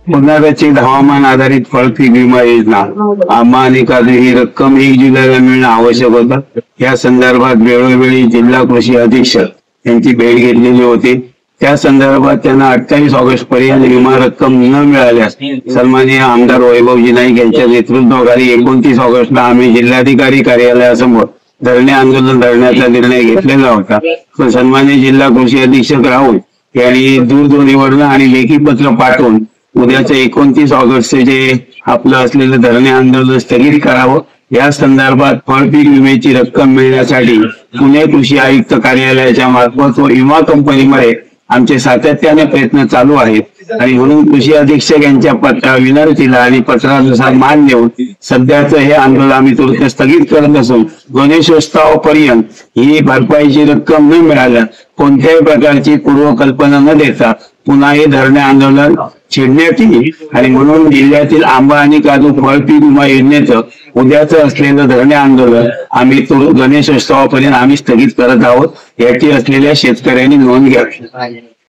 पुनर्रचित हवामान आधारित फळपीक विमा योजना आंबा आणि काजू ही रक्कम 1 जुलैला मिळणं आवश्यक होतं। या संदर्भात वेळोवेळी जिल्हा कृषी अधीक्षक यांची भेट घेतलेली होती। त्या संदर्भात त्यांना 28 ऑगस्ट पर्यंत विमा रक्कम न मिळाल्यास सन्माननीय आमदार वैभवजी नाईक यांच्या नेतृत्वाखाली 29 ऑगस्टला आम्ही जिल्हाधिकारी कार्यालयासमोर धरणे आंदोलन धरण्याचा निर्णय घेतलेला होता। सन्माननीय जिल्हा कृषी अधीक्षक राहुल यांनी दूरध्वनीवरून आणि लेखी पत्र पाठवून उद्याचं 29 ऑगस्ट जे आपलं असलेलं धरणे आंदोलन स्थगित करावं। या संदर्भात फळपीक विम्याची रक्कम मिळण्यासाठी पुणे कृषी आयुक्त कार्यालयाच्या मार्फत व विमा कंपनीमध्ये आमचे सातत्याने प्रयत्न चालू आहेत आणि म्हणून कृषी अधीक्षक यांच्या विनंतीला आणि पत्रानुसार मान देऊन सध्याचं हे आंदोलन आम्ही तुर्त स्थगित करत असून गणेशोत्सवापर्यंत ही भरपाईची रक्कम न मिळाल्यास कोणत्याही प्रकारची पूर्वकल्पना न देता पुन्हा हे धरणे आंदोलन छेडण्यात येईल आणि म्हणून जिल्ह्यातील आंबा आणि काजू फळपीक विमा योजनेचं उद्याचं असलेलं धरणे आंदोलन आम्ही गणेशोत्सवापर्यंत आम्ही स्थगित करत आहोत। याची असलेल्या शेतकऱ्यांनी नोंद घ्यावी।